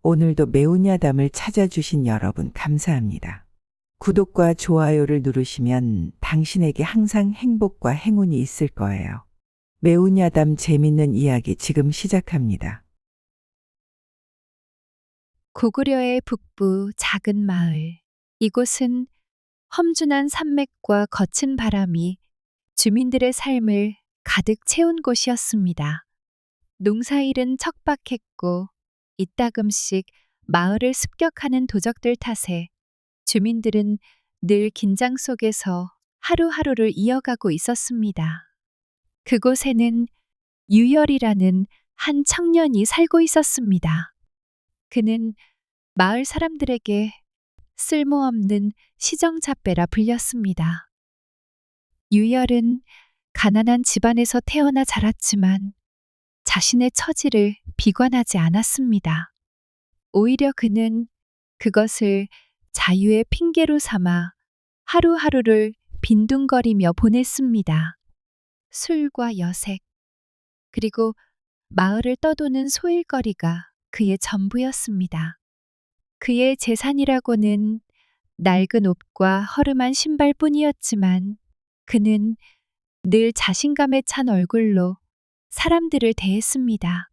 오늘도 매운 야담을 찾아주신 여러분 감사합니다. 구독과 좋아요를 누르시면 당신에게 항상 행복과 행운이 있을 거예요. 매운 야담 재밌는 이야기 지금 시작합니다. 고구려의 북부 작은 마을. 이곳은 험준한 산맥과 거친 바람이 주민들의 삶을 가득 채운 곳이었습니다. 농사일은 척박했고 이따금씩 마을을 습격하는 도적들 탓에 주민들은 늘 긴장 속에서 하루하루를 이어가고 있었습니다. 그곳에는 유열이라는 한 청년이 살고 있었습니다. 그는 마을 사람들에게 쓸모없는 시정잡배라 불렸습니다. 유열은 가난한 집안에서 태어나 자랐지만 자신의 처지를 비관하지 않았습니다. 오히려 그는 그것을 자유의 핑계로 삼아 하루하루를 빈둥거리며 보냈습니다. 술과 여색, 그리고 마을을 떠도는 소일거리가 그의 전부였습니다. 그의 재산이라고는 낡은 옷과 허름한 신발뿐이었지만 그는 늘 자신감에 찬 얼굴로 사람들을 대했습니다.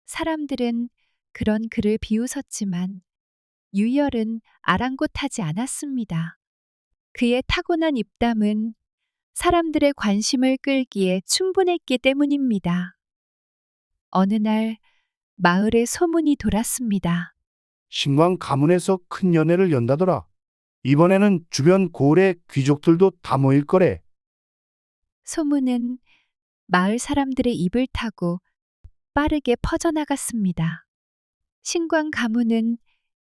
사람들은 그런 그를 비웃었지만 유열은 아랑곳하지 않았습니다. 그의 타고난 입담은 사람들의 관심을 끌기에 충분했기 때문입니다. 어느 날 마을에 소문이 돌았습니다. 신광 가문에서 큰 연회를 연다더라. 이번에는 주변 고을의 귀족들도 다 모일 거래. 소문은 마을 사람들의 입을 타고 빠르게 퍼져나갔습니다. 신광 가문은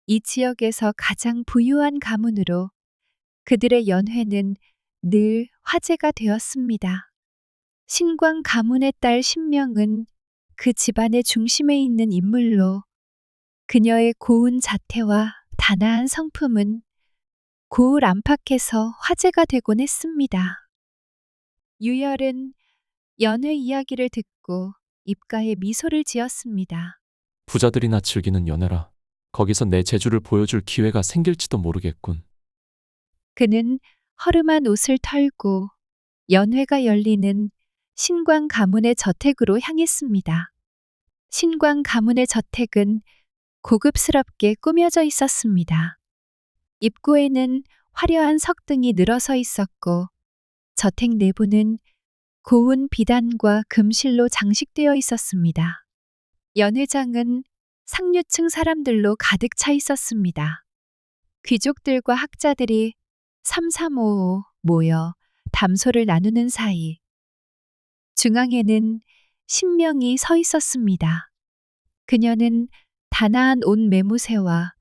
이 지역에서 가장 부유한 가문으로 그들의 연회는 늘 화제가 되었습니다. 신광 가문의 딸 신명은 그 집안의 중심에 있는 인물로 그녀의 고운 자태와 단아한 성품은 고을 안팎에서 화제가 되곤 했습니다. 유열은 연회 이야기를 듣고 입가에 미소를 지었습니다. 부자들이나 즐기는 연애라. 거기서 내 재주를 보여줄 기회가 생길지도 모르겠군. 그는 허름한 옷을 털고 연회가 열리는 신광 가문의 저택으로 향했습니다. 신광 가문의 저택은 고급스럽게 꾸며져 있었습니다. 입구에는 화려한 석등이 늘어서 있었고 저택 내부는 고운 비단과 금실로 장식되어 있었습니다. 연회장은 상류층 사람들로 가득 차 있었습니다. 귀족들과 학자들이 삼삼오오 모여 담소를 나누는 사이 중앙에는 신명이 서 있었습니다. 그녀는 단아한 옷 매무새와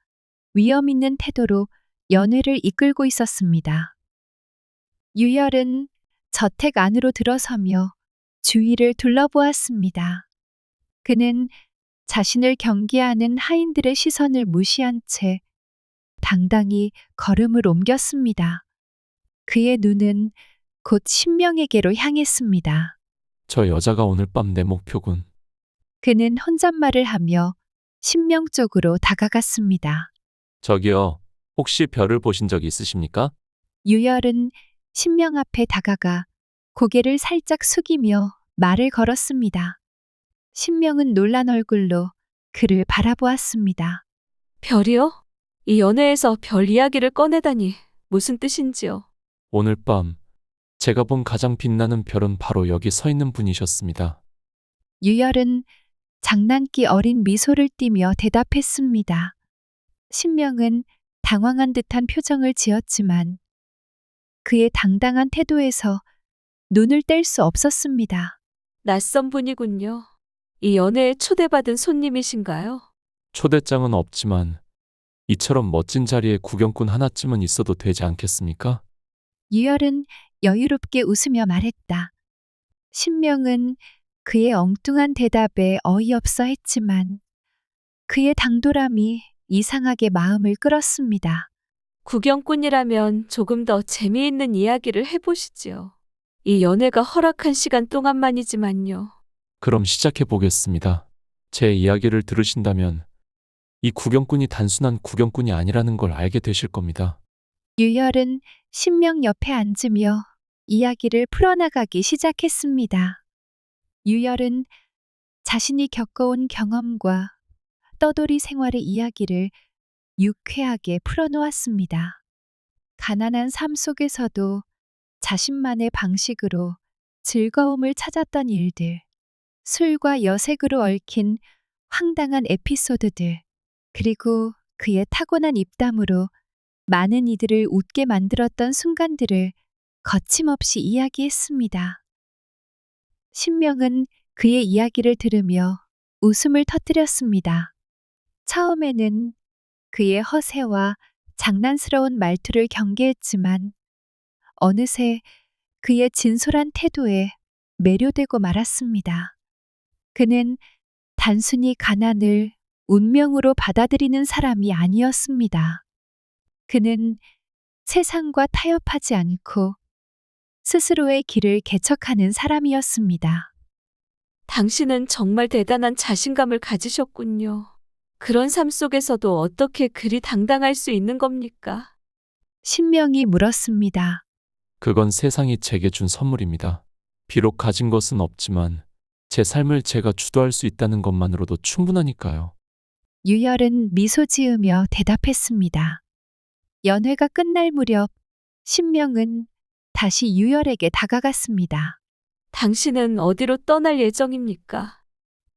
위엄 있는 태도로 연회를 이끌고 있었습니다. 유열은 저택 안으로 들어서며 주위를 둘러보았습니다. 그는 자신을 경계하는 하인들의 시선을 무시한 채 당당히 걸음을 옮겼습니다. 그의 눈은 곧 신명에게로 향했습니다. 저 여자가 오늘 밤 내 목표군. 그는 혼잣말을 하며 신명 쪽으로 다가갔습니다. 저기요, 혹시 별을 보신 적 있으십니까? 유열은 신명 앞에 다가가 고개를 살짝 숙이며 말을 걸었습니다. 신명은 놀란 얼굴로 그를 바라보았습니다. 별이요? 이 연회에서 별 이야기를 꺼내다니 무슨 뜻인지요? 오늘 밤 제가 본 가장 빛나는 별은 바로 여기 서 있는 분이셨습니다. 유열은 장난기 어린 미소를 띠며 대답했습니다. 신명은 당황한 듯한 표정을 지었지만 그의 당당한 태도에서 눈을 뗄 수 없었습니다. 낯선 분이군요. 이 연회에 초대받은 손님이신가요? 초대장은 없지만 이처럼 멋진 자리에 구경꾼 하나쯤은 있어도 되지 않겠습니까? 유열은 여유롭게 웃으며 말했다. 신명은 그의 엉뚱한 대답에 어이없어 했지만 그의 당돌함이 이상하게 마음을 끌었습니다. 구경꾼이라면 조금 더 재미있는 이야기를 해보시지요. 이 연회가 허락한 시간 동안만이지만요. 그럼 시작해 보겠습니다. 제 이야기를 들으신다면 이 구경꾼이 단순한 구경꾼이 아니라는 걸 알게 되실 겁니다. 유열은 신명 옆에 앉으며 이야기를 풀어나가기 시작했습니다. 유열은 자신이 겪어온 경험과 떠돌이 생활의 이야기를 유쾌하게 풀어놓았습니다. 가난한 삶 속에서도 자신만의 방식으로 즐거움을 찾았던 일들, 술과 여색으로 얽힌 황당한 에피소드들, 그리고 그의 타고난 입담으로 많은 이들을 웃게 만들었던 순간들을 거침없이 이야기했습니다. 신명은 그의 이야기를 들으며 웃음을 터뜨렸습니다. 처음에는 그의 허세와 장난스러운 말투를 경계했지만 어느새 그의 진솔한 태도에 매료되고 말았습니다. 그는 단순히 가난을 운명으로 받아들이는 사람이 아니었습니다. 그는 세상과 타협하지 않고 스스로의 길을 개척하는 사람이었습니다. 당신은 정말 대단한 자신감을 가지셨군요. 그런 삶 속에서도 어떻게 그리 당당할 수 있는 겁니까? 신명이 물었습니다. 그건 세상이 제게 준 선물입니다. 비록 가진 것은 없지만 제 삶을 제가 주도할 수 있다는 것만으로도 충분하니까요. 유열은 미소 지으며 대답했습니다. 연회가 끝날 무렵 신명은 다시 유열에게 다가갔습니다. 당신은 어디로 떠날 예정입니까?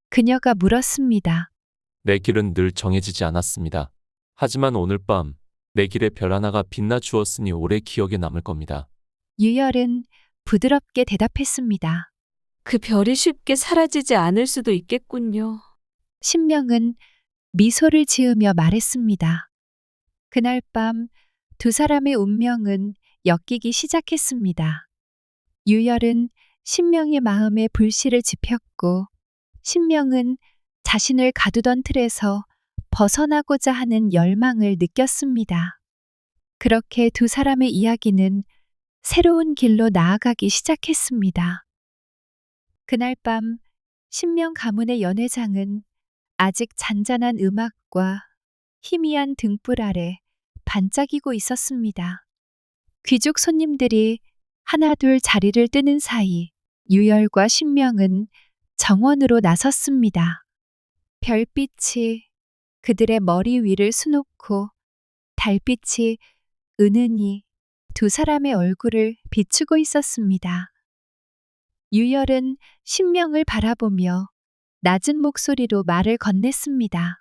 그녀가 물었습니다. 내 길은 늘 정해지지 않았습니다. 하지만 오늘 밤 내 길에 별 하나가 빛나 주었으니 오래 기억에 남을 겁니다. 유열은 부드럽게 대답했습니다. 그 별이 쉽게 사라지지 않을 수도 있겠군요. 신명은 미소를 지으며 말했습니다. 그날 밤 두 사람의 운명은 엮이기 시작했습니다. 유열은 신명의 마음에 불씨를 지폈고 신명은 자신을 가두던 틀에서 벗어나고자 하는 열망을 느꼈습니다. 그렇게 두 사람의 이야기는 새로운 길로 나아가기 시작했습니다. 그날 밤 신명 가문의 연회장은 아직 잔잔한 음악과 희미한 등불 아래 반짝이고 있었습니다. 귀족 손님들이 하나둘 자리를 뜨는 사이 유열과 신명은 정원으로 나섰습니다. 별빛이 그들의 머리 위를 수놓고 달빛이 은은히 두 사람의 얼굴을 비추고 있었습니다. 유열은 신명을 바라보며 낮은 목소리로 말을 건넸습니다.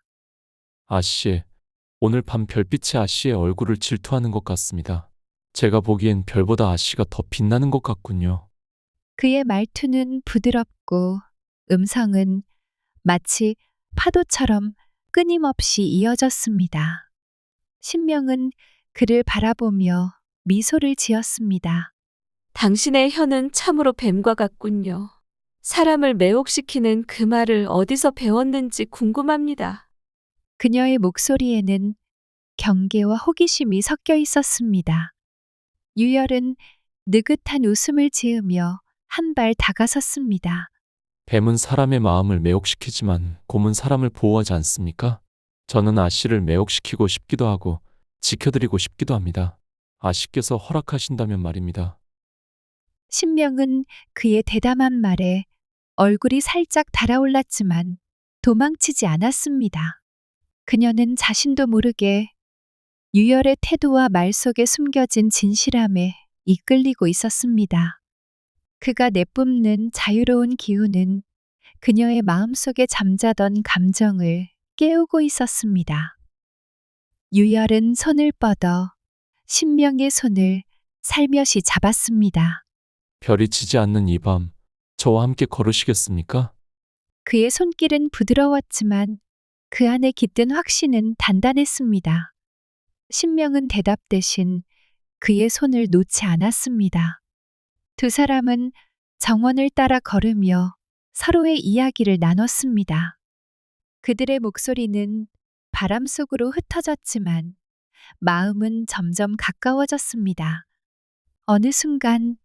아씨, 오늘 밤 별빛이 아씨의 얼굴을 질투하는 것 같습니다. 제가 보기엔 별보다 아씨가 더 빛나는 것 같군요. 그의 말투는 부드럽고 음성은 마치 파도처럼 끊임없이 이어졌습니다. 신명은 그를 바라보며 미소를 지었습니다. 당신의 혀는 참으로 뱀과 같군요. 사람을 매혹시키는 그 말을 어디서 배웠는지 궁금합니다. 그녀의 목소리에는 경계와 호기심이 섞여 있었습니다. 유열은 느긋한 웃음을 지으며 한 발 다가섰습니다. 뱀은 사람의 마음을 매혹시키지만 곰은 사람을 보호하지 않습니까? 저는 아씨를 매혹시키고 싶기도 하고 지켜드리고 싶기도 합니다. 아씨께서 허락하신다면 말입니다. 신명은 그의 대담한 말에 얼굴이 살짝 달아올랐지만 도망치지 않았습니다. 그녀는 자신도 모르게 유열의 태도와 말 속에 숨겨진 진실함에 이끌리고 있었습니다. 그가 내뿜는 자유로운 기운은 그녀의 마음속에 잠자던 감정을 깨우고 있었습니다. 유열은 손을 뻗어 신명의 손을 살며시 잡았습니다. 별이 지지 않는 이 밤, 저와 함께 걸으시겠습니까? 그의 손길은 부드러웠지만 그 안에 깃든 확신은 단단했습니다. 신명은 대답 대신 그의 손을 놓지 않았습니다. 두 사람은 정원을 따라 걸으며 서로의 이야기를 나눴습니다. 그들의 목소리는 바람 속으로 흩어졌지만 마음은 점점 가까워졌습니다. 어느 순간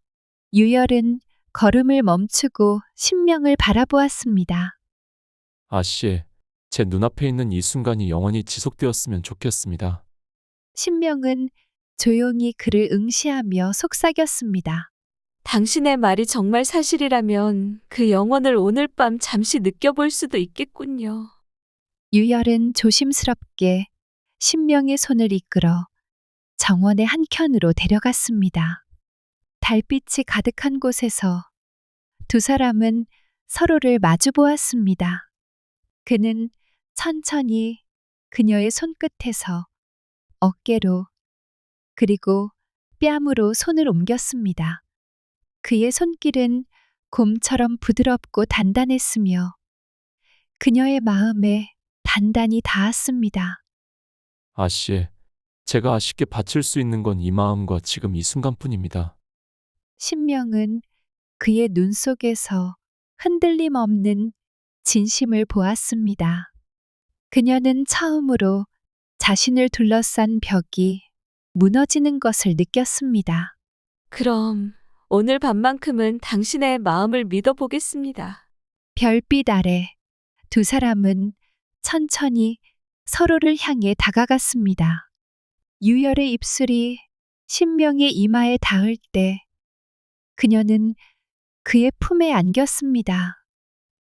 유열은 걸음을 멈추고 신명을 바라보았습니다. 아씨, 제 눈앞에 있는 이 순간이 영원히 지속되었으면 좋겠습니다. 신명은 조용히 그를 응시하며 속삭였습니다. 당신의 말이 정말 사실이라면 그 영혼을 오늘 밤 잠시 느껴볼 수도 있겠군요. 유열은 조심스럽게 신명의 손을 이끌어 정원의 한켠으로 데려갔습니다. 달빛이 가득한 곳에서 두 사람은 서로를 마주 보았습니다. 그는 천천히 그녀의 손끝에서 어깨로 그리고 뺨으로 손을 옮겼습니다. 그의 손길은 곰처럼 부드럽고 단단했으며 그녀의 마음에 단단히 닿았습니다. 아씨, 제가 아씨께 바칠 수 있는 건 이 마음과 지금 이 순간뿐입니다. 신명은 그의 눈 속에서 흔들림 없는 진심을 보았습니다. 그녀는 처음으로 자신을 둘러싼 벽이 무너지는 것을 느꼈습니다. 그럼 오늘 밤만큼은 당신의 마음을 믿어보겠습니다. 별빛 아래 두 사람은 천천히 서로를 향해 다가갔습니다. 유열의 입술이 신명의 이마에 닿을 때 그녀는 그의 품에 안겼습니다.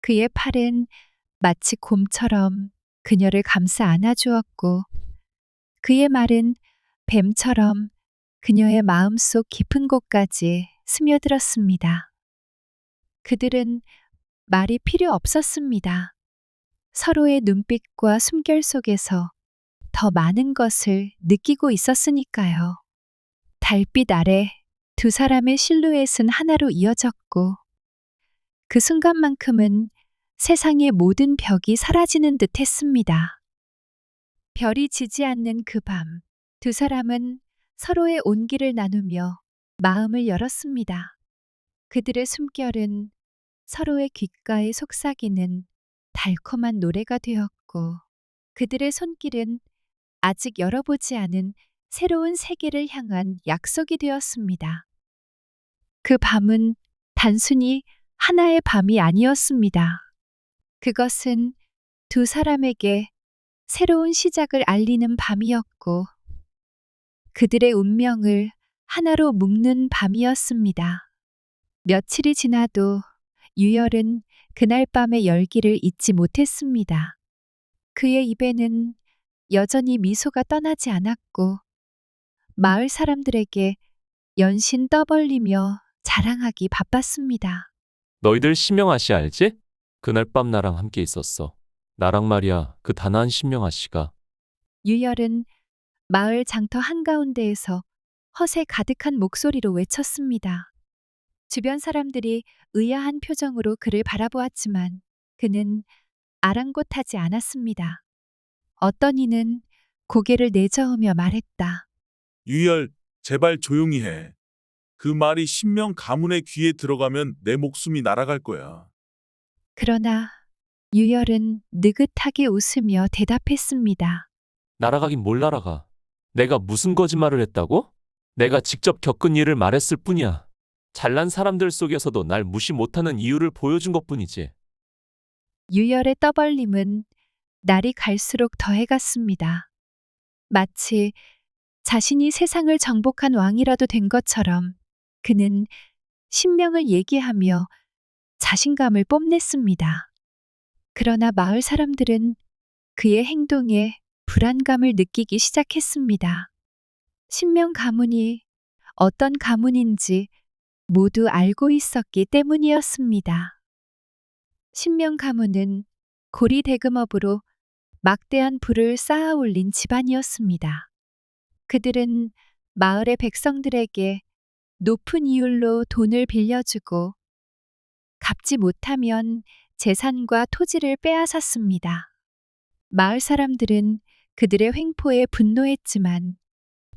그의 팔은 마치 곰처럼 그녀를 감싸 안아주었고 그의 말은 뱀처럼 그녀의 마음속 깊은 곳까지 스며들었습니다. 그들은 말이 필요 없었습니다. 서로의 눈빛과 숨결 속에서 더 많은 것을 느끼고 있었으니까요. 달빛 아래 두 사람의 실루엣은 하나로 이어졌고 그 순간만큼은 세상의 모든 벽이 사라지는 듯 했습니다. 별이 지지 않는 그 밤, 두 사람은 서로의 온기를 나누며 마음을 열었습니다. 그들의 숨결은 서로의 귓가에 속삭이는 달콤한 노래가 되었고 그들의 손길은 아직 열어보지 않은 새로운 세계를 향한 약속이 되었습니다. 그 밤은 단순히 하나의 밤이 아니었습니다. 그것은 두 사람에게 새로운 시작을 알리는 밤이었고 그들의 운명을 하나로 묶는 밤이었습니다. 며칠이 지나도 유열은 그날 밤의 열기를 잊지 못했습니다. 그의 입에는 여전히 미소가 떠나지 않았고 마을 사람들에게 연신 떠벌리며 자랑하기 바빴습니다. 너희들 신명 아씨 알지? 그날 밤 나랑 함께 있었어. 나랑 말이야, 그 단아한 신명 아씨가. 유열은 마을 장터 한가운데에서 허세 가득한 목소리로 외쳤습니다. 주변 사람들이 의아한 표정으로 그를 바라보았지만 그는 아랑곳하지 않았습니다. 어떤 이는 고개를 내저으며 말했다. 유열, 제발 조용히 해. 그 말이 신명 가문의 귀에 들어가면 내 목숨이 날아갈 거야. 그러나 유열은 느긋하게 웃으며 대답했습니다. 날아가긴 뭘 날아가. 내가 무슨 거짓말을 했다고? 내가 직접 겪은 일을 말했을 뿐이야. 잘난 사람들 속에서도 날 무시 못하는 이유를 보여준 것뿐이지. 유열의 떠벌림은 날이 갈수록 더해갔습니다. 마치 자신이 세상을 정복한 왕이라도 된 것처럼 그는 신명을 얘기하며 자신감을 뽐냈습니다. 그러나 마을 사람들은 그의 행동에 불안감을 느끼기 시작했습니다. 신명 가문이 어떤 가문인지 모두 알고 있었기 때문이었습니다. 신명 가문은 고리 대금업으로 막대한 부를 쌓아 올린 집안이었습니다. 그들은 마을의 백성들에게 높은 이율로 돈을 빌려주고 갚지 못하면 재산과 토지를 빼앗았습니다. 마을 사람들은 그들의 횡포에 분노했지만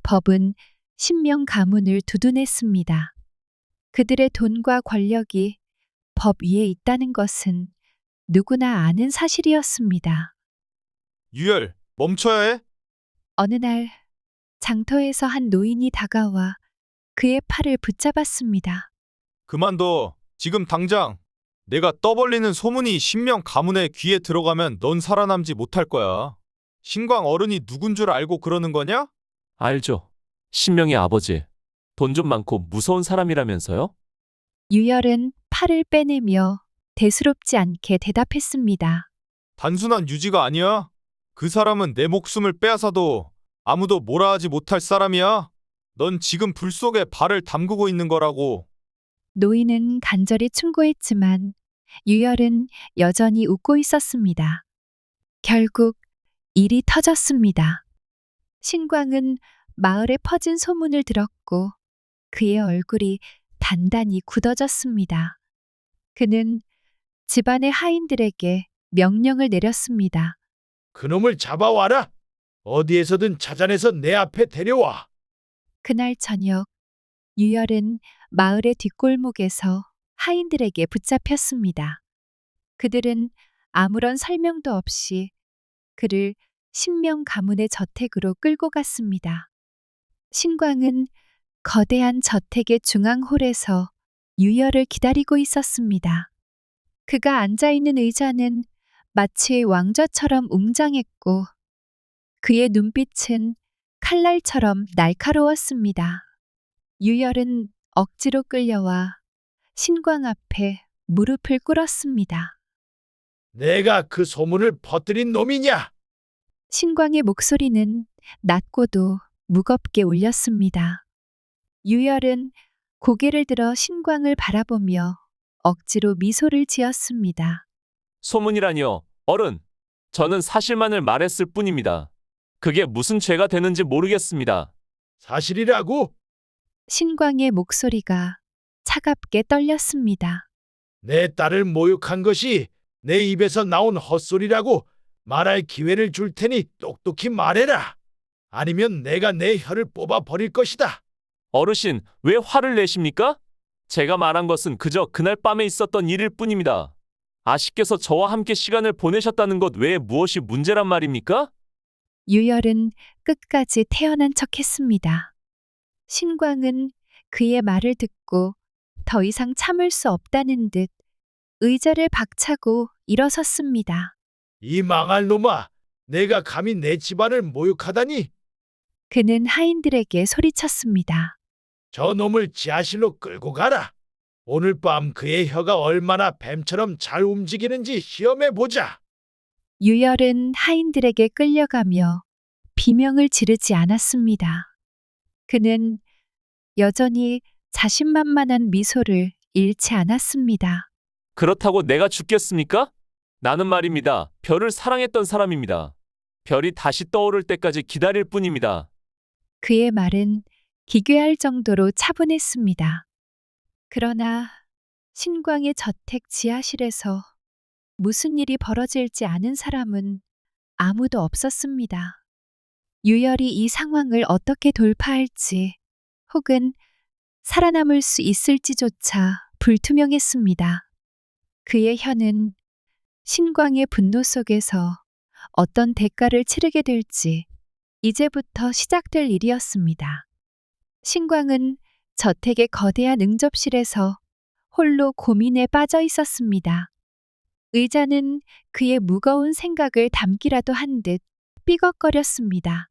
법은 신명 가문을 두둔했습니다. 그들의 돈과 권력이 법 위에 있다는 것은 누구나 아는 사실이었습니다. 유열, 멈춰야 해. 어느 날 장터에서 한 노인이 다가와 그의 팔을 붙잡았습니다. 그만둬. 지금 당장. 내가 떠벌리는 소문이 신명 가문의 귀에 들어가면 넌 살아남지 못할 거야. 신광 어른이 누군 줄 알고 그러는 거냐? 알죠. 신명의 아버지. 돈 좀 많고 무서운 사람이라면서요? 유열은 팔을 빼내며 대수롭지 않게 대답했습니다. 단순한 유지가 아니야. 그 사람은 내 목숨을 빼앗아도 아무도 뭐라 하지 못할 사람이야. 넌 지금 불 속에 발을 담그고 있는 거라고. 노인은 간절히 충고했지만 유열은 여전히 웃고 있었습니다. 결국 일이 터졌습니다. 신광은 마을에 퍼진 소문을 들었고 그의 얼굴이 단단히 굳어졌습니다. 그는 집안의 하인들에게 명령을 내렸습니다. 그놈을 잡아와라. 어디에서든 찾아내서 내 앞에 데려와. 그날 저녁 유열은 마을의 뒷골목에서 하인들에게 붙잡혔습니다. 그들은 아무런 설명도 없이 그를 신명 가문의 저택으로 끌고 갔습니다. 신광은 거대한 저택의 중앙홀에서 유열을 기다리고 있었습니다. 그가 앉아있는 의자는 마치 왕좌처럼 웅장했고 그의 눈빛은 칼날처럼 날카로웠습니다. 유열은 억지로 끌려와 신광 앞에 무릎을 꿇었습니다. 내가 그 소문을 퍼뜨린 놈이냐? 신광의 목소리는 낮고도 무겁게 울렸습니다. 유열은 고개를 들어 신광을 바라보며 억지로 미소를 지었습니다. 소문이라니요. 어른. 저는 사실만을 말했을 뿐입니다. 그게 무슨 죄가 되는지 모르겠습니다. 사실이라고? 신광의 목소리가 차갑게 떨렸습니다. 내 딸을 모욕한 것이 내 입에서 나온 헛소리라고 말할 기회를 줄 테니 똑똑히 말해라. 아니면 내가 내 혀를 뽑아 버릴 것이다. 어르신, 왜 화를 내십니까? 제가 말한 것은 그저 그날 밤에 있었던 일일 뿐입니다. 아씨께서 저와 함께 시간을 보내셨다는 것 외에 무엇이 문제란 말입니까? 유열은 끝까지 태연한 척했습니다. 신광은 그의 말을 듣고 더 이상 참을 수 없다는 듯 의자를 박차고 일어섰습니다. 이 망할 놈아, 내가 감히 내 집안을 모욕하다니. 그는 하인들에게 소리쳤습니다. 저 놈을 지하실로 끌고 가라. 오늘 밤 그의 혀가 얼마나 뱀처럼 잘 움직이는지 시험해 보자. 유열은 하인들에게 끌려가며 비명을 지르지 않았습니다. 그는 여전히 자신만만한 미소를 잃지 않았습니다. 그렇다고 내가 죽겠습니까? 나는 말입니다. 별을 사랑했던 사람입니다. 별이 다시 떠오를 때까지 기다릴 뿐입니다. 그의 말은 기괴할 정도로 차분했습니다. 그러나 신광의 저택 지하실에서 무슨 일이 벌어질지 아는 사람은 아무도 없었습니다. 유열이 이 상황을 어떻게 돌파할지 혹은 살아남을 수 있을지조차 불투명했습니다. 그의 혀는 신광의 분노 속에서 어떤 대가를 치르게 될지 이제부터 시작될 일이었습니다. 신광은 저택의 거대한 응접실에서 홀로 고민에 빠져 있었습니다. 의자는 그의 무거운 생각을 담기라도 한 듯 삐걱거렸습니다.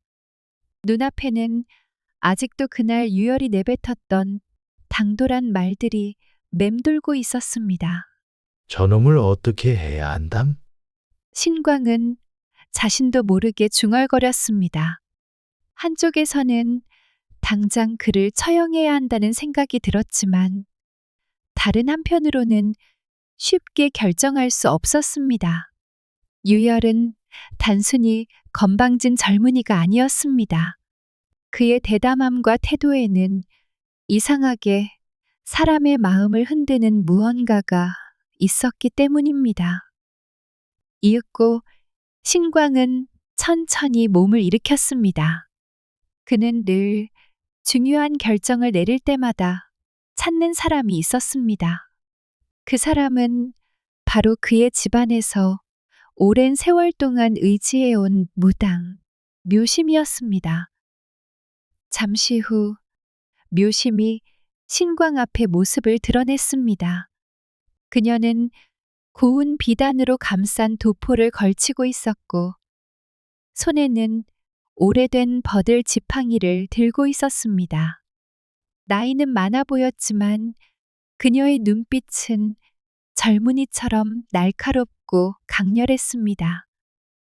눈앞에는 아직도 그날 유열이 내뱉었던 당돌한 말들이 맴돌고 있었습니다. 저놈을 어떻게 해야 한담? 신광은 자신도 모르게 중얼거렸습니다. 한쪽에서는 당장 그를 처형해야 한다는 생각이 들었지만 다른 한편으로는 쉽게 결정할 수 없었습니다. 유열은 단순히 건방진 젊은이가 아니었습니다. 그의 대담함과 태도에는 이상하게 사람의 마음을 흔드는 무언가가 있었기 때문입니다. 이윽고 신광은 천천히 몸을 일으켰습니다. 그는 늘 중요한 결정을 내릴 때마다 찾는 사람이 있었습니다. 그 사람은 바로 그의 집안에서 오랜 세월 동안 의지해온 무당, 묘심이었습니다. 잠시 후 묘심이 신광 앞에 모습을 드러냈습니다. 그녀는 고운 비단으로 감싼 도포를 걸치고 있었고, 손에는 오래된 버들 지팡이를 들고 있었습니다. 나이는 많아 보였지만 그녀의 눈빛은 젊은이처럼 날카롭고 강렬했습니다.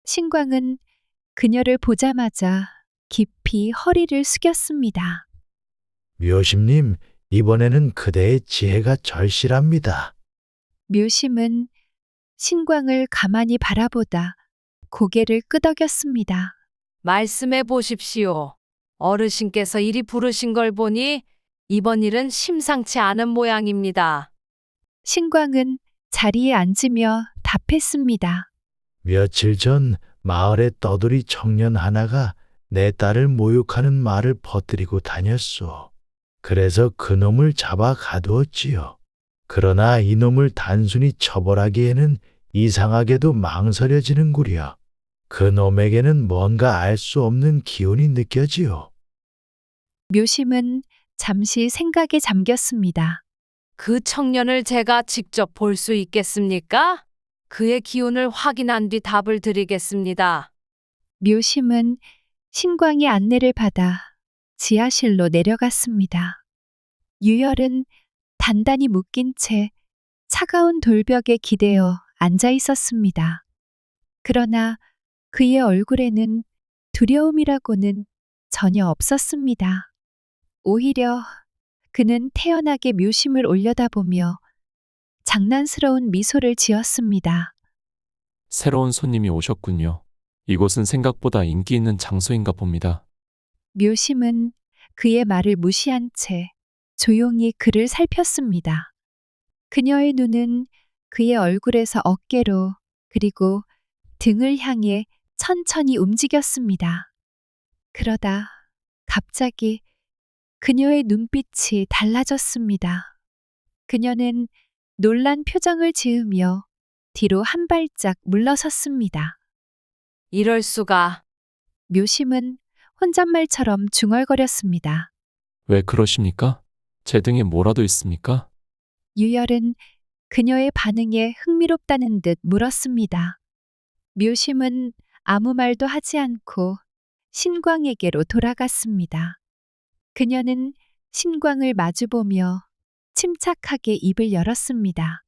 신광은 그녀를 보자마자 깊이 허리를 숙였습니다. 묘심님, 이번에는 그대의 지혜가 절실합니다. 묘심은 신광을 가만히 바라보다 고개를 끄덕였습니다. 말씀해 보십시오. 어르신께서 이리 부르신 걸 보니 이번 일은 심상치 않은 모양입니다. 신광은 자리에 앉으며 답했습니다. 며칠 전 마을의 떠돌이 청년 하나가 내 딸을 모욕하는 말을 퍼뜨리고 다녔소. 그래서 그놈을 잡아 가두었지요. 그러나 이놈을 단순히 처벌하기에는 이상하게도 망설여지는구려. 그놈에게는 뭔가 알 수 없는 기운이 느껴지요. 묘심은 잠시 생각에 잠겼습니다. 그 청년을 제가 직접 볼 수 있겠습니까? 그의 기운을 확인한 뒤 답을 드리겠습니다. 묘심은 신광의 안내를 받아 지하실로 내려갔습니다. 유열은 단단히 묶인 채 차가운 돌벽에 기대어 앉아 있었습니다. 그러나 그의 얼굴에는 두려움이라고는 전혀 없었습니다. 오히려 그는 태연하게 묘심을 올려다보며 장난스러운 미소를 지었습니다. 새로운 손님이 오셨군요. 이곳은 생각보다 인기 있는 장소인가 봅니다. 묘심은 그의 말을 무시한 채 조용히 그를 살폈습니다. 그녀의 눈은 그의 얼굴에서 어깨로 그리고 등을 향해 천천히 움직였습니다. 그러다 갑자기 그녀의 눈빛이 달라졌습니다. 그녀는 놀란 표정을 지으며 뒤로 한 발짝 물러섰습니다. 이럴 수가. 묘심은 혼잣말처럼 중얼거렸습니다. 왜 그러십니까? 제 등에 뭐라도 있습니까? 유열은 그녀의 반응에 흥미롭다는 듯 물었습니다. 묘심은 아무 말도 하지 않고 신광에게로 돌아갔습니다. 그녀는 신광을 마주보며 침착하게 입을 열었습니다.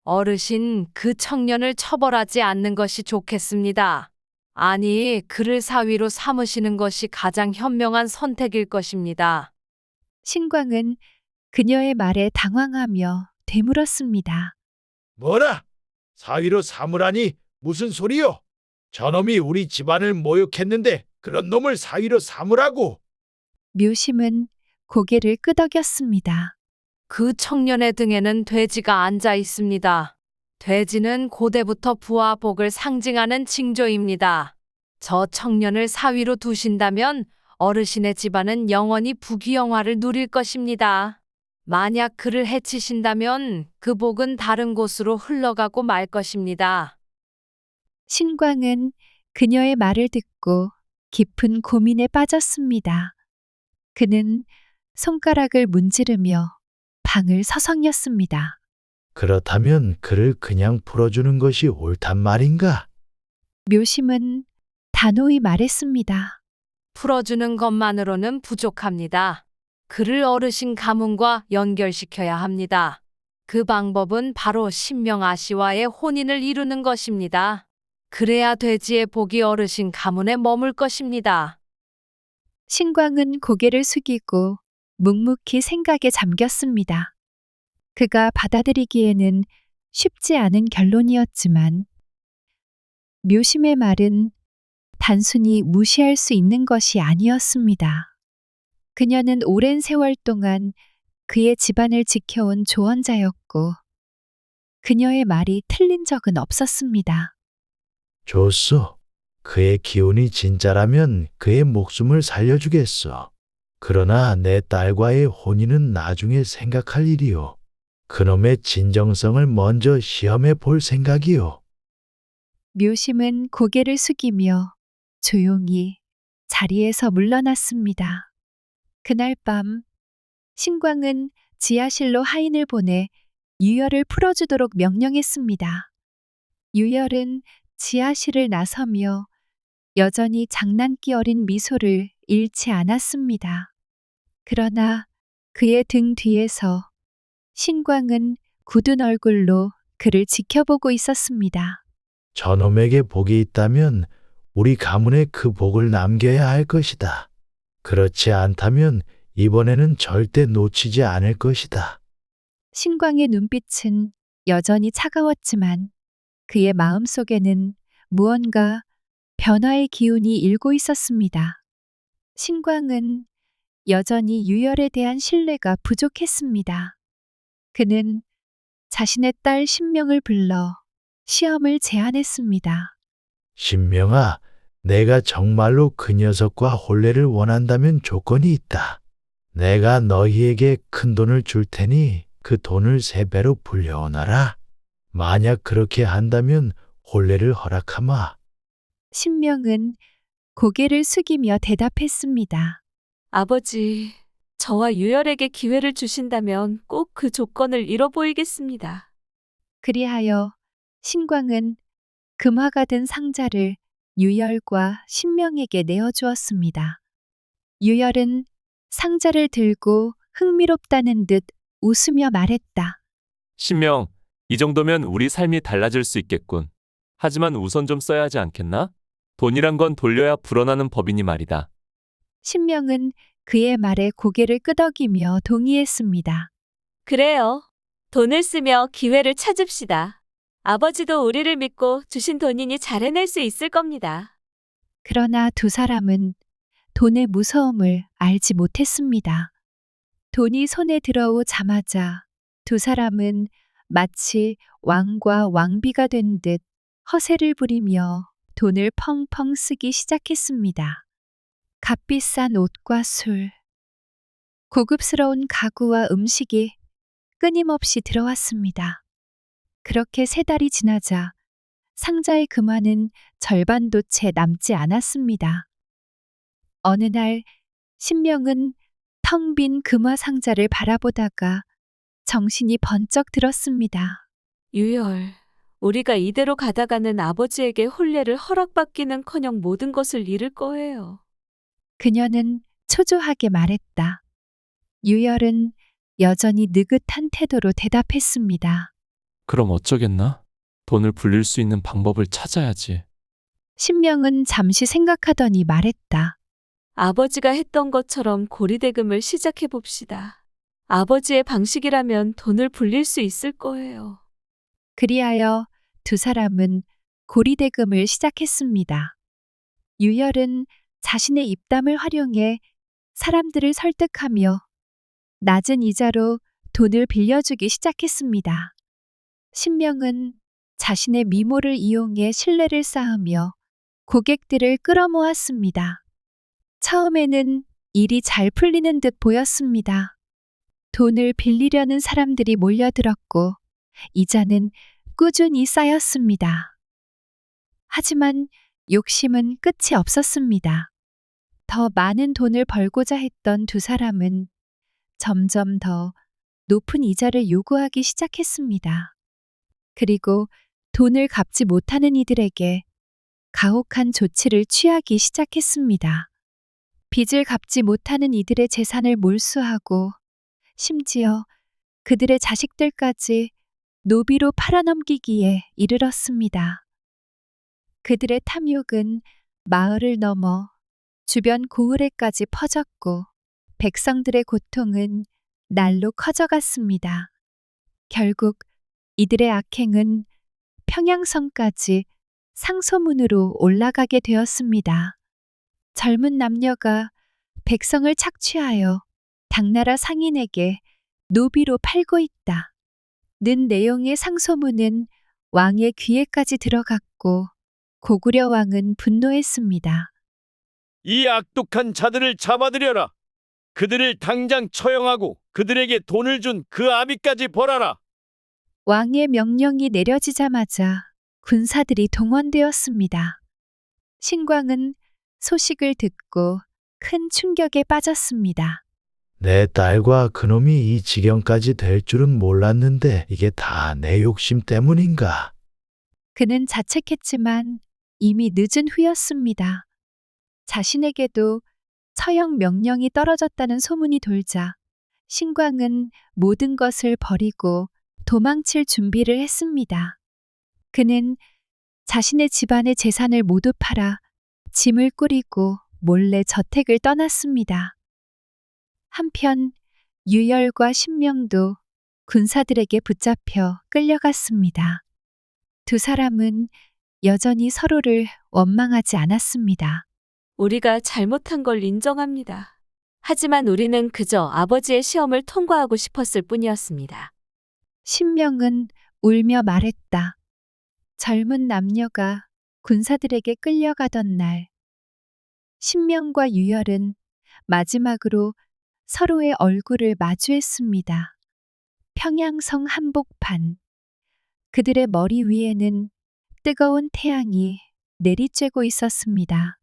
어르신, 그 청년을 처벌하지 않는 것이 좋겠습니다. 아니, 그를 사위로 삼으시는 것이 가장 현명한 선택일 것입니다. 신광은 그녀의 말에 당황하며 되물었습니다. 뭐라? 사위로 삼으라니 무슨 소리요? 저놈이 우리 집안을 모욕했는데 그런 놈을 사위로 삼으라고? 묘심은 고개를 끄덕였습니다. 그 청년의 등에는 돼지가 앉아 있습니다. 돼지는 고대부터 부와 복을 상징하는 징조입니다. 저 청년을 사위로 두신다면 어르신의 집안은 영원히 부귀영화를 누릴 것입니다. 만약 그를 해치신다면 그 복은 다른 곳으로 흘러가고 말 것입니다. 신광은 그녀의 말을 듣고 깊은 고민에 빠졌습니다. 그는 손가락을 문지르며 방을 서성였습니다. 그렇다면 그를 그냥 풀어주는 것이 옳단 말인가? 묘심은 단호히 말했습니다. 풀어주는 것만으로는 부족합니다. 그를 어르신 가문과 연결시켜야 합니다. 그 방법은 바로 신명아 씨와의 혼인을 이루는 것입니다. 그래야 돼지의 복이 어르신 가문에 머물 것입니다. 신광은 고개를 숙이고 묵묵히 생각에 잠겼습니다. 그가 받아들이기에는 쉽지 않은 결론이었지만 묘심의 말은 단순히 무시할 수 있는 것이 아니었습니다. 그녀는 오랜 세월 동안 그의 집안을 지켜온 조언자였고 그녀의 말이 틀린 적은 없었습니다. 좋소. 그의 기운이 진짜라면 그의 목숨을 살려주겠소. 그러나 내 딸과의 혼인은 나중에 생각할 일이오. 그놈의 진정성을 먼저 시험해 볼 생각이오. 묘심은 고개를 숙이며 조용히 자리에서 물러났습니다. 그날 밤 신광은 지하실로 하인을 보내 유열을 풀어주도록 명령했습니다. 유열은 지하실을 나서며 여전히 장난기 어린 미소를 잃지 않았습니다. 그러나 그의 등 뒤에서 신광은 굳은 얼굴로 그를 지켜보고 있었습니다. 저놈에게 복이 있다면 우리 가문에 그 복을 남겨야 할 것이다. 그렇지 않다면 이번에는 절대 놓치지 않을 것이다. 신광의 눈빛은 여전히 차가웠지만 그의 마음속에는 무언가 변화의 기운이 일고 있었습니다. 신광은 여전히 유열에 대한 신뢰가 부족했습니다. 그는 자신의 딸 신명을 불러 시험을 제안했습니다. 신명아, 내가 정말로 그 녀석과 혼례를 원한다면 조건이 있다. 내가 너희에게 큰 돈을 줄 테니 그 돈을 3배로 불려오너라. 만약 그렇게 한다면 혼례를 허락하마. 신명은 고개를 숙이며 대답했습니다. 아버지, 저와 유열에게 기회를 주신다면 꼭 그 조건을 이뤄 보이겠습니다. 그리하여 신광은 금화가 든 상자를 유열과 신명에게 내어주었습니다. 유열은 상자를 들고 흥미롭다는 듯 웃으며 말했다. 신명, 이 정도면 우리 삶이 달라질 수 있겠군. 하지만 우선 좀 써야 하지 않겠나? 돈이란 건 돌려야 불어나는 법이니 말이다. 신명은 그의 말에 고개를 끄덕이며 동의했습니다. 그래요. 돈을 쓰며 기회를 찾읍시다. 아버지도 우리를 믿고 주신 돈이니 잘 해낼 수 있을 겁니다. 그러나 두 사람은 돈의 무서움을 알지 못했습니다. 돈이 손에 들어오자마자 두 사람은 마치 왕과 왕비가 된 듯 허세를 부리며 돈을 펑펑 쓰기 시작했습니다. 값비싼 옷과 술, 고급스러운 가구와 음식이 끊임없이 들어왔습니다. 그렇게 3달이 지나자 상자의 금화는 절반도 채 남지 않았습니다. 어느 날 신명은 텅 빈 금화 상자를 바라보다가 정신이 번쩍 들었습니다. 유열, 우리가 이대로 가다가는 아버지에게 혼례를 허락받기는커녕 모든 것을 잃을 거예요. 그녀는 초조하게 말했다. 유열은 여전히 느긋한 태도로 대답했습니다. 그럼 어쩌겠나? 돈을 불릴 수 있는 방법을 찾아야지. 신명은 잠시 생각하더니 말했다. 아버지가 했던 것처럼 고리대금을 시작해 봅시다. 아버지의 방식이라면 돈을 불릴 수 있을 거예요. 그리하여 두 사람은 고리대금을 시작했습니다. 유열은 자신의 입담을 활용해 사람들을 설득하며 낮은 이자로 돈을 빌려주기 시작했습니다. 신명은 자신의 미모를 이용해 신뢰를 쌓으며 고객들을 끌어모았습니다. 처음에는 일이 잘 풀리는 듯 보였습니다. 돈을 빌리려는 사람들이 몰려들었고 이자는 꾸준히 쌓였습니다. 하지만 욕심은 끝이 없었습니다. 더 많은 돈을 벌고자 했던 두 사람은 점점 더 높은 이자를 요구하기 시작했습니다. 그리고 돈을 갚지 못하는 이들에게 가혹한 조치를 취하기 시작했습니다. 빚을 갚지 못하는 이들의 재산을 몰수하고 심지어 그들의 자식들까지 노비로 팔아넘기기에 이르렀습니다. 그들의 탐욕은 마을을 넘어 주변 고을에까지 퍼졌고 백성들의 고통은 날로 커져갔습니다. 결국 이들의 악행은 평양성까지 상소문으로 올라가게 되었습니다. 젊은 남녀가 백성을 착취하여 당나라 상인에게 노비로 팔고 있다. 는 내용의 상소문은 왕의 귀에까지 들어갔고 고구려 왕은 분노했습니다. 이 악독한 자들을 잡아들여라. 그들을 당장 처형하고 그들에게 돈을 준 그 아비까지 벌하라. 왕의 명령이 내려지자마자 군사들이 동원되었습니다. 신광은 소식을 듣고 큰 충격에 빠졌습니다. 내 딸과 그놈이 이 지경까지 될 줄은 몰랐는데 이게 다 내 욕심 때문인가? 그는 자책했지만 이미 늦은 후였습니다. 자신에게도 처형 명령이 떨어졌다는 소문이 돌자 신광은 모든 것을 버리고 도망칠 준비를 했습니다. 그는 자신의 집안의 재산을 모두 팔아 짐을 꾸리고 몰래 저택을 떠났습니다. 한편 유열과 신명도 군사들에게 붙잡혀 끌려갔습니다. 두 사람은 여전히 서로를 원망하지 않았습니다. 우리가 잘못한 걸 인정합니다. 하지만 우리는 그저 아버지의 시험을 통과하고 싶었을 뿐이었습니다. 신명은 울며 말했다. 젊은 남녀가 군사들에게 끌려가던 날, 신명과 유열은 마지막으로 서로의 얼굴을 마주했습니다. 평양성 한복판. 그들의 머리 위에는 뜨거운 태양이 내리쬐고 있었습니다.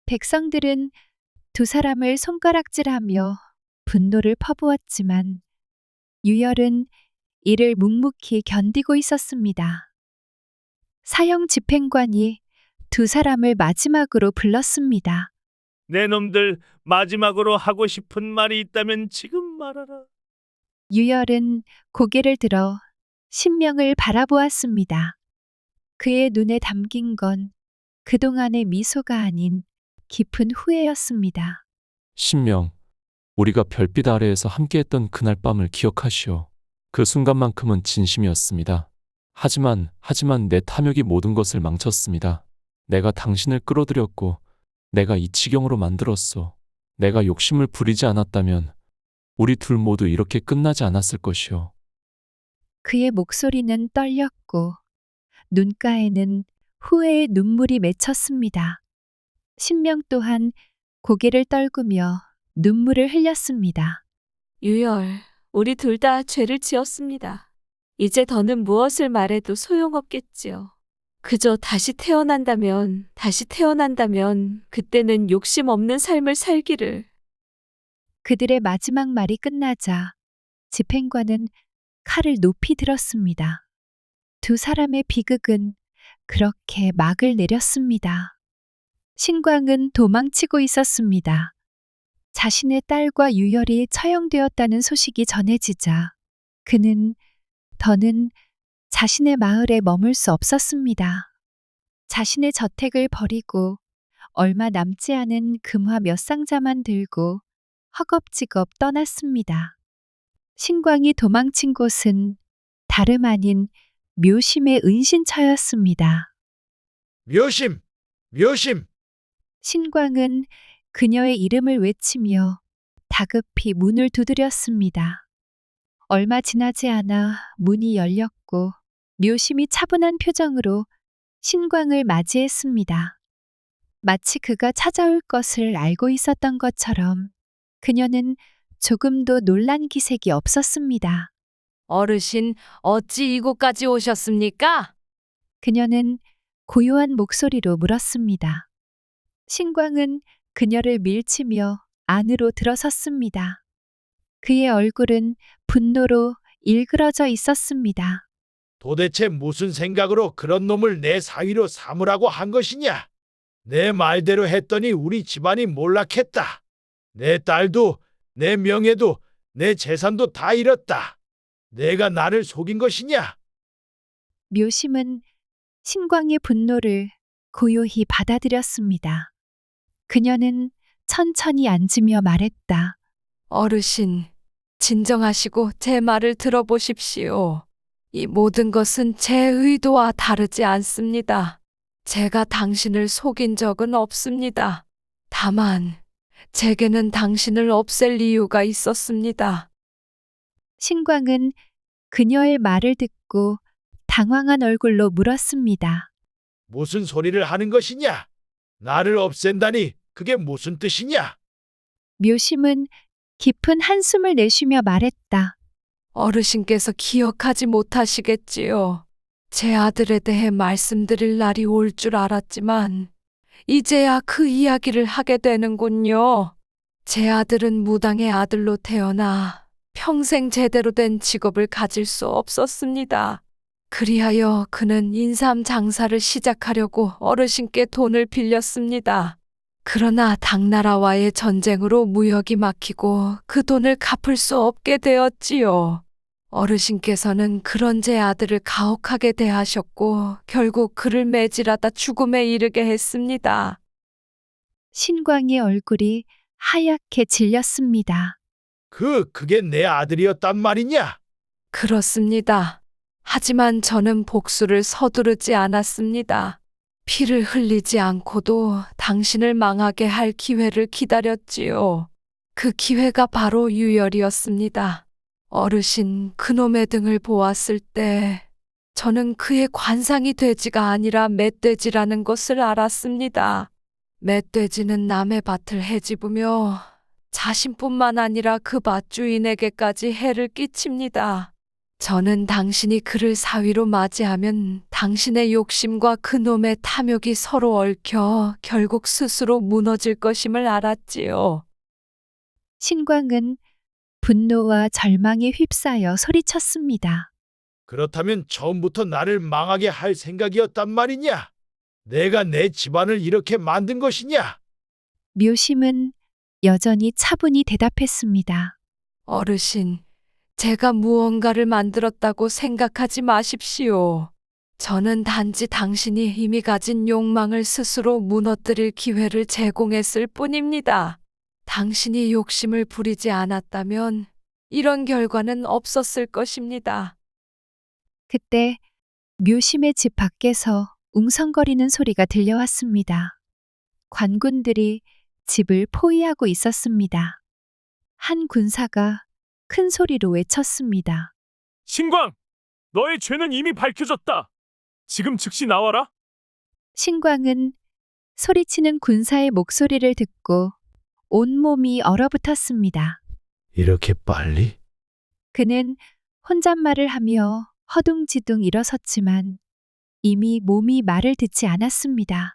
백성들은 두 사람을 손가락질하며 분노를 퍼부었지만 유열은 이를 묵묵히 견디고 있었습니다. 사형 집행관이 두 사람을 마지막으로 불렀습니다. 내 놈들 마지막으로 하고 싶은 말이 있다면 지금 말하라. 유열은 고개를 들어 신명을 바라보았습니다. 그의 눈에 담긴 건 그동안의 미소가 아닌 깊은 후회였습니다. 신명, 우리가 별빛 아래에서 함께했던 그날 밤을 기억하시오. 그 순간만큼은 진심이었습니다. 하지만 내 탐욕이 모든 것을 망쳤습니다. 내가 당신을 끌어들였고 내가 이 지경으로 만들었소. 내가 욕심을 부리지 않았다면 우리 둘 모두 이렇게 끝나지 않았을 것이오. 그의 목소리는 떨렸고 눈가에는 후회의 눈물이 맺혔습니다. 신명 또한 고개를 떨구며 눈물을 흘렸습니다. 유열, 우리 둘 다 죄를 지었습니다. 이제 더는 무엇을 말해도 소용없겠지요. 그저 다시 태어난다면 그때는 욕심 없는 삶을 살기를. 그들의 마지막 말이 끝나자 집행관은 칼을 높이 들었습니다. 두 사람의 비극은 그렇게 막을 내렸습니다. 신광은 도망치고 있었습니다. 자신의 딸과 유열이 처형되었다는 소식이 전해지자 그는 더는 자신의 마을에 머물 수 없었습니다. 자신의 저택을 버리고 얼마 남지 않은 금화 몇 상자만 들고 허겁지겁 떠났습니다. 신광이 도망친 곳은 다름 아닌 묘심의 은신처였습니다. 묘심! 묘심! 신광은 그녀의 이름을 외치며 다급히 문을 두드렸습니다. 얼마 지나지 않아 문이 열렸고 묘심이 차분한 표정으로 신광을 맞이했습니다. 마치 그가 찾아올 것을 알고 있었던 것처럼 그녀는 조금도 놀란 기색이 없었습니다. 어르신, 어찌 이곳까지 오셨습니까? 그녀는 고요한 목소리로 물었습니다. 신광은 그녀를 밀치며 안으로 들어섰습니다. 그의 얼굴은 분노로 일그러져 있었습니다. 도대체 무슨 생각으로 그런 놈을 내 사위로 삼으라고 한 것이냐? 내 말대로 했더니 우리 집안이 몰락했다. 내 딸도, 내 명예도, 내 재산도 다 잃었다. 내가 나를 속인 것이냐? 묘심은 신광의 분노를 고요히 받아들였습니다. 그녀는 천천히 앉으며 말했다. 어르신, 진정하시고 제 말을 들어보십시오. 이 모든 것은 제 의도와 다르지 않습니다. 제가 당신을 속인 적은 없습니다. 다만 제게는 당신을 없앨 이유가 있었습니다. 신광은 그녀의 말을 듣고 당황한 얼굴로 물었습니다. 무슨 소리를 하는 것이냐? 나를 없앤다니 그게 무슨 뜻이냐? 묘심은 깊은 한숨을 내쉬며 말했다. 어르신께서 기억하지 못하시겠지요. 제 아들에 대해 말씀드릴 날이 올 줄 알았지만 이제야 그 이야기를 하게 되는군요. 제 아들은 무당의 아들로 태어나 평생 제대로 된 직업을 가질 수 없었습니다. 그리하여 그는 인삼 장사를 시작하려고 어르신께 돈을 빌렸습니다. 그러나 당나라와의 전쟁으로 무역이 막히고 그 돈을 갚을 수 없게 되었지요. 어르신께서는 그런 제 아들을 가혹하게 대하셨고 결국 그를 매질하다 죽음에 이르게 했습니다. 신광의 얼굴이 하얗게 질렸습니다. 그게 내 아들이었단 말이냐? 그렇습니다. 하지만 저는 복수를 서두르지 않았습니다. 피를 흘리지 않고도 당신을 망하게 할 기회를 기다렸지요. 그 기회가 바로 유열이었습니다. 어르신, 그놈의 등을 보았을 때 저는 그의 관상이 돼지가 아니라 멧돼지라는 것을 알았습니다. 멧돼지는 남의 밭을 헤집으며 자신뿐만 아니라 그 밭주인에게까지 해를 끼칩니다. 저는 당신이 그를 사위로 맞이하면 당신의 욕심과 그놈의 탐욕이 서로 얽혀 결국 스스로 무너질 것임을 알았지요. 신광은 분노와 절망에 휩싸여 소리쳤습니다. 그렇다면 처음부터 나를 망하게 할 생각이었단 말이냐? 내가 내 집안을 이렇게 만든 것이냐? 묘심은 여전히 차분히 대답했습니다. 어르신, 제가 무언가를 만들었다고 생각하지 마십시오. 저는 단지 당신이 이미 가진 욕망을 스스로 무너뜨릴 기회를 제공했을 뿐입니다. 당신이 욕심을 부리지 않았다면 이런 결과는 없었을 것입니다. 그때 묘심의 집 밖에서 웅성거리는 소리가 들려왔습니다. 관군들이 집을 포위하고 있었습니다. 한 군사가 큰 소리로 외쳤습니다. 신광, 너의 죄는 이미 밝혀졌다. 지금 즉시 나와라. 신광은 소리치는 군사의 목소리를 듣고 온몸이 얼어붙었습니다. 이렇게 빨리? 그는 혼잣말을 하며 허둥지둥 일어섰지만 이미 몸이 말을 듣지 않았습니다.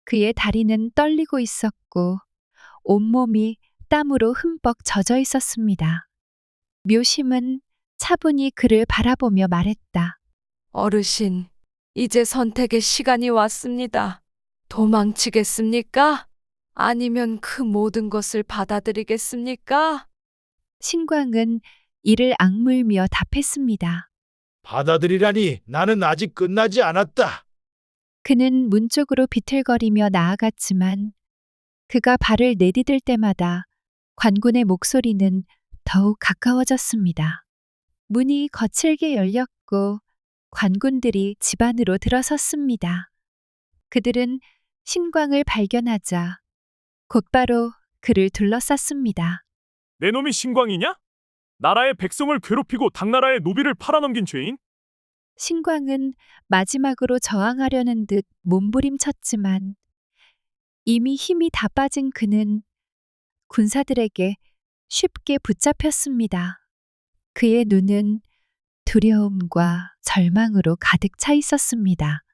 그의 다리는 떨리고 있었고 온몸이 땀으로 흠뻑 젖어 있었습니다. 묘심은 차분히 그를 바라보며 말했다. 어르신, 이제 선택의 시간이 왔습니다. 도망치겠습니까? 아니면 그 모든 것을 받아들이겠습니까? 신광은 이를 악물며 답했습니다. 받아들이라니, 나는 아직 끝나지 않았다. 그는 문 쪽으로 비틀거리며 나아갔지만 그가 발을 내디딜 때마다 관군의 목소리는 더욱 가까워졌습니다. 문이 거칠게 열렸고 관군들이 집 안으로 들어섰습니다. 그들은 신광을 발견하자 곧바로 그를 둘러쌌습니다. 내 놈이 신광이냐? 나라의 백성을 괴롭히고 당나라의 노비를 팔아넘긴 죄인? 신광은 마지막으로 저항하려는 듯 몸부림쳤지만 이미 힘이 다 빠진 그는 군사들에게 쉽게 붙잡혔습니다. 그의 눈은 두려움과 절망으로 가득 차 있었습니다.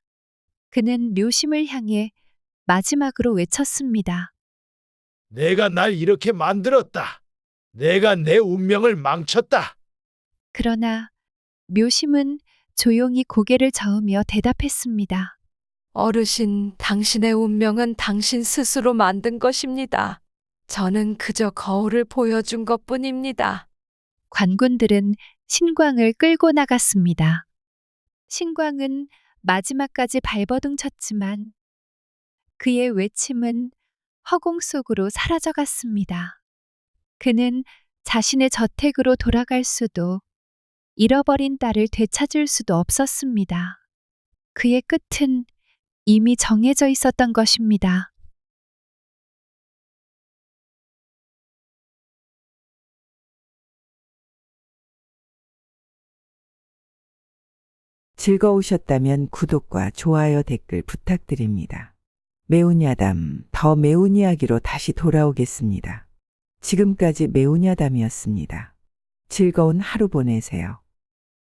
그는 묘심을 향해 마지막으로 외쳤습니다. 내가 날 이렇게 만들었다. 내가 내 운명을 망쳤다. 그러나 묘심은 조용히 고개를 저으며 대답했습니다. 어르신, 당신의 운명은 당신 스스로 만든 것입니다. 저는 그저 거울을 보여준 것뿐입니다. 관군들은 신광을 끌고 나갔습니다. 신광은 마지막까지 발버둥 쳤지만 그의 외침은 허공 속으로 사라져갔습니다. 그는 자신의 저택으로 돌아갈 수도 잃어버린 딸을 되찾을 수도 없었습니다. 그의 끝은 이미 정해져 있었던 것입니다. 즐거우셨다면 구독과 좋아요, 댓글 부탁드립니다. 매운 야담, 더 매운 이야기로 다시 돌아오겠습니다. 지금까지 매운 야담이었습니다. 즐거운 하루 보내세요.